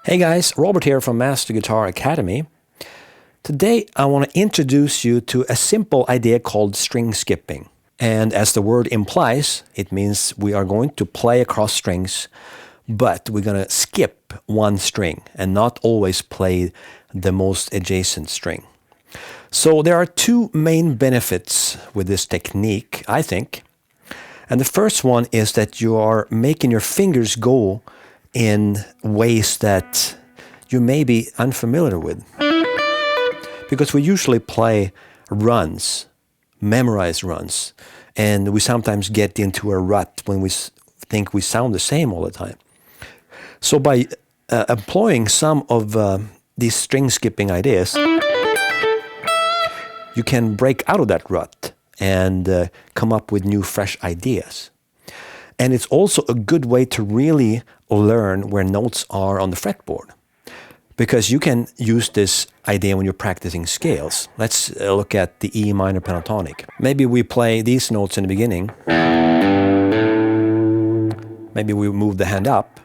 Hey guys, Robert here from Master Guitar Academy. Today I want to introduce you to a simple idea called string skipping. And as the word implies, it means we are going to play across strings, but we're going to skip one string and not always play the most adjacent string. So there are two main benefits with this technique, I think. And the first one is that you are making your fingers go in ways that you may be unfamiliar with. Because we usually play runs, memorize runs, and we sometimes get into a rut when we think we sound the same all the time. So by employing some of these string skipping ideas, you can break out of that rut and come up with new, fresh ideas. And it's also a good way to really learn where notes are on the fretboard. Because you can use this idea when you're practicing scales. Let's look at the E minor pentatonic. Maybe we play these notes in the beginning. Maybe we move the hand up.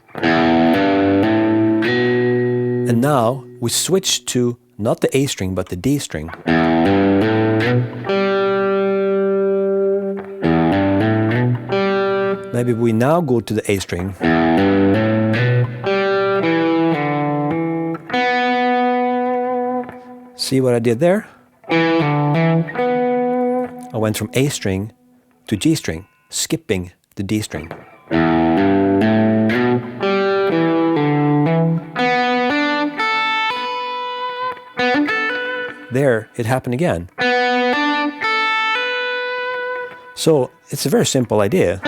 And now we switch to not the A string, but the D string. Maybe we now go to the A string. See what I did there? I went from A string to G string, skipping the D string. There, it happened again. So, it's a very simple idea.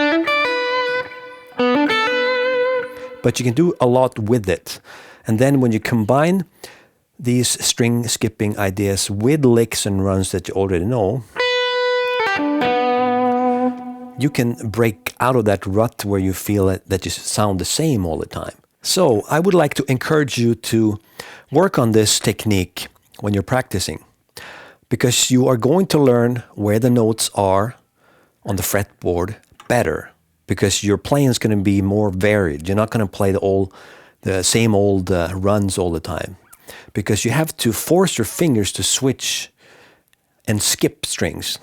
But you can do a lot with it. And then when you combine these string skipping ideas with licks and runs that you already know, you can break out of that rut where you feel that you sound the same all the time. So I would like to encourage you to work on this technique when you're practicing, because you are going to learn where the notes are on the fretboard better, because your playing is going to be more varied. You're not going to play the same old runs all the time, because you have to force your fingers to switch and skip strings.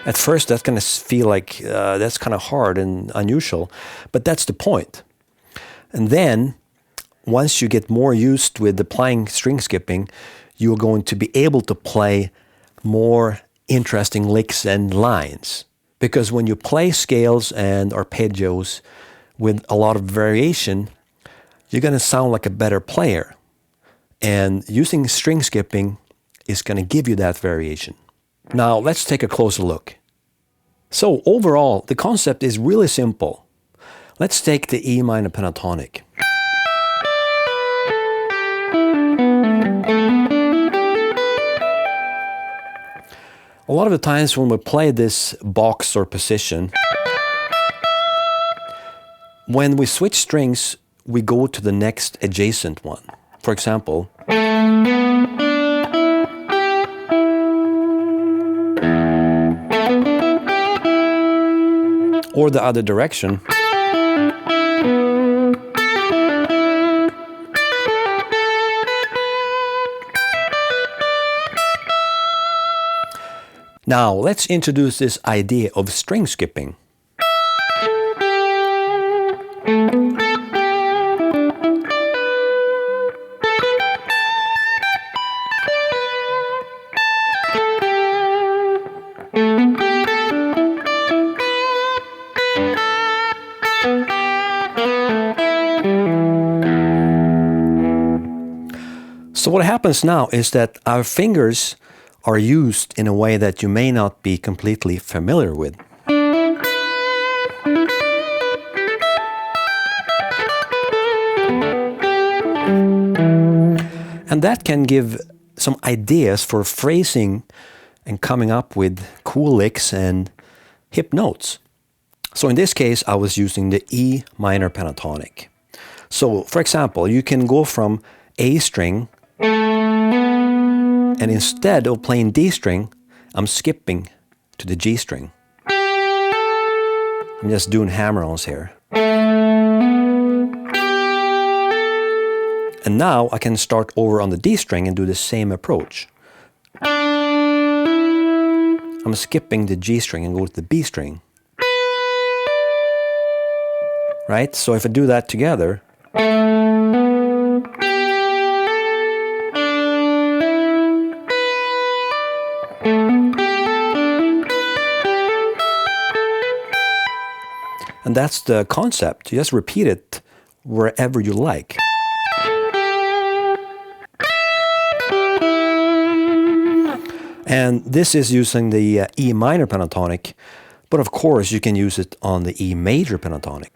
At first, that's going to feel like that's kind of hard and unusual, but that's the point. And then, once you get more used with applying string skipping, you're going to be able to play more interesting licks and lines. Because when you play scales and arpeggios with a lot of variation, you're going to sound like a better player. And using string skipping is going to give you that variation. Now, let's take a closer look. So, overall, the concept is really simple. Let's take the E minor pentatonic. A lot of the times when we play this box or position, when we switch strings, we go to the next adjacent one. For example, or the other direction. Now, let's introduce this idea of string skipping. So what happens now is that our fingers are used in a way that you may not be completely familiar with. And that can give some ideas for phrasing and coming up with cool licks and hip notes. So in this case, I was using the E minor pentatonic. So for example, you can go from A string, and instead of playing D string, I'm skipping to the G string. I'm just doing hammer-ons here. And now I can start over on the D string and do the same approach. I'm skipping the G string and go to the B string. Right? So if I do that together, and that's the concept. You just repeat it wherever you like. And this is using the E minor pentatonic, but of course you can use it on the E major pentatonic.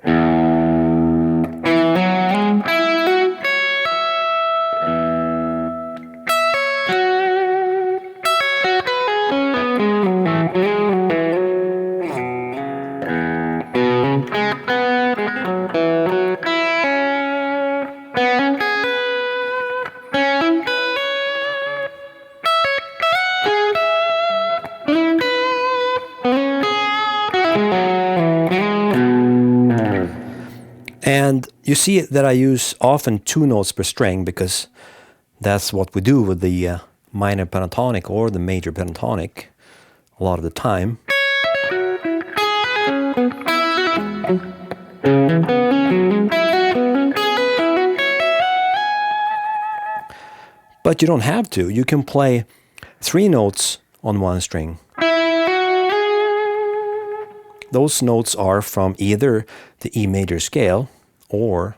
And you see that I use often 2 notes per string because that's what we do with the minor pentatonic or the major pentatonic a lot of the time. But you don't have to. You can play 3 notes on 1 string. Those notes are from either the E major scale or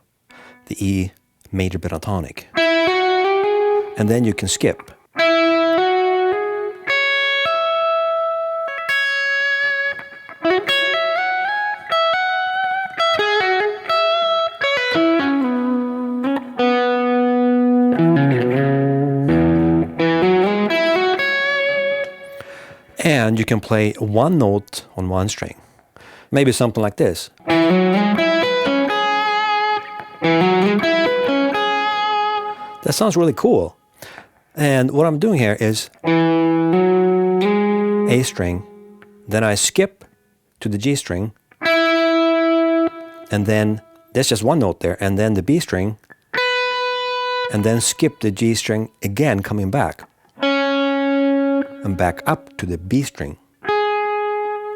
the E major pentatonic. And then you can skip. And you can play 1 note on 1 string. Maybe something like this. That sounds really cool. And what I'm doing here is A string, then I skip to the G string, and then there's just 1 note there, and then the B string, and then skip the G string again, coming back, and back up to the B string.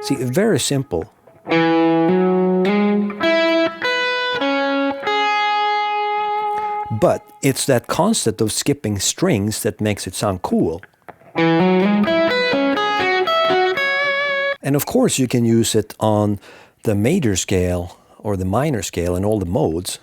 See, very simple. But it's that concept of skipping strings that makes it sound cool. And of course you can use it on the major scale or the minor scale in all the modes.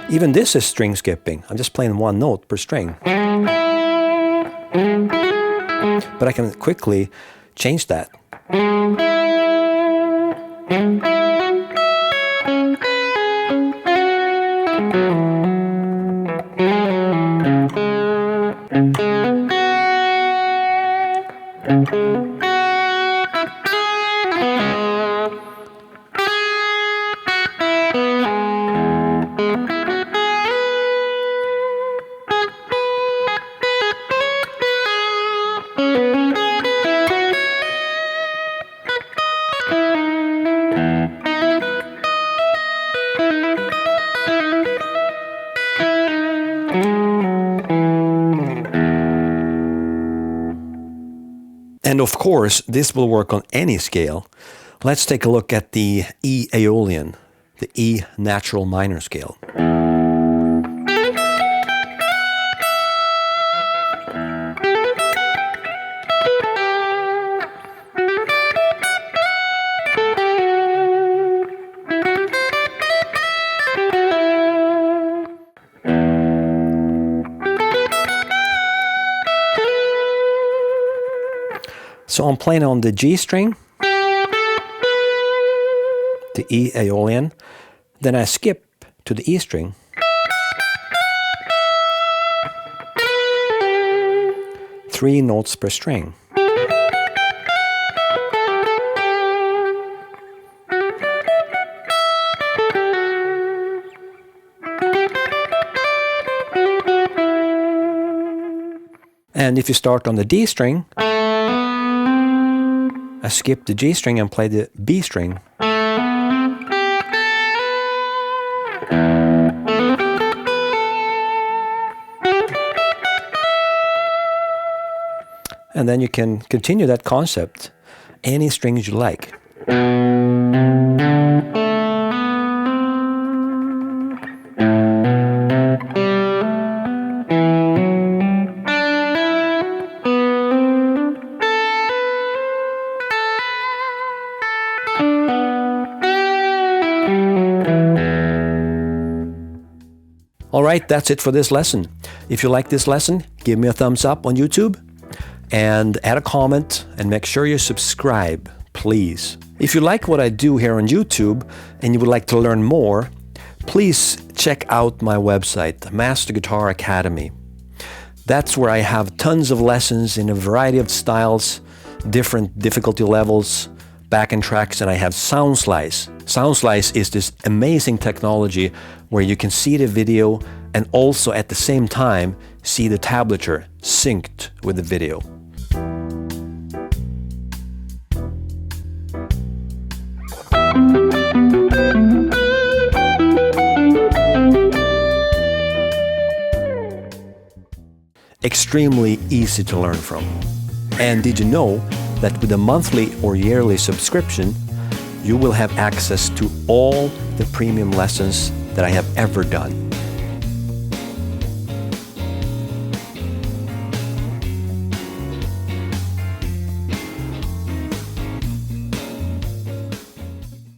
Even this is string skipping. I'm just playing 1 note per string. But I can quickly change that. And of course, this will work on any scale. Let's take a look at the E Aeolian, the E natural minor scale. So I'm playing on the G string, the E Aeolian, then I skip to the E string, three notes per string. And if you start on the D string, I skip the G string and play the B string. And then you can continue that concept, any strings you like. Alright, that's it for this lesson. If you like this lesson, give me a thumbs up on YouTube and add a comment and make sure you subscribe, please. If you like what I do here on YouTube and you would like to learn more, please check out my website, Master Guitar Academy. That's where I have tons of lessons in a variety of styles, different difficulty levels, backing tracks, and I have Sound Slice. Sound Slice is this amazing technology where you can see the video and also at the same time see the tablature synced with the video. Extremely easy to learn from. And did you know that with a monthly or yearly subscription, you will have access to all the premium lessons that I have ever done?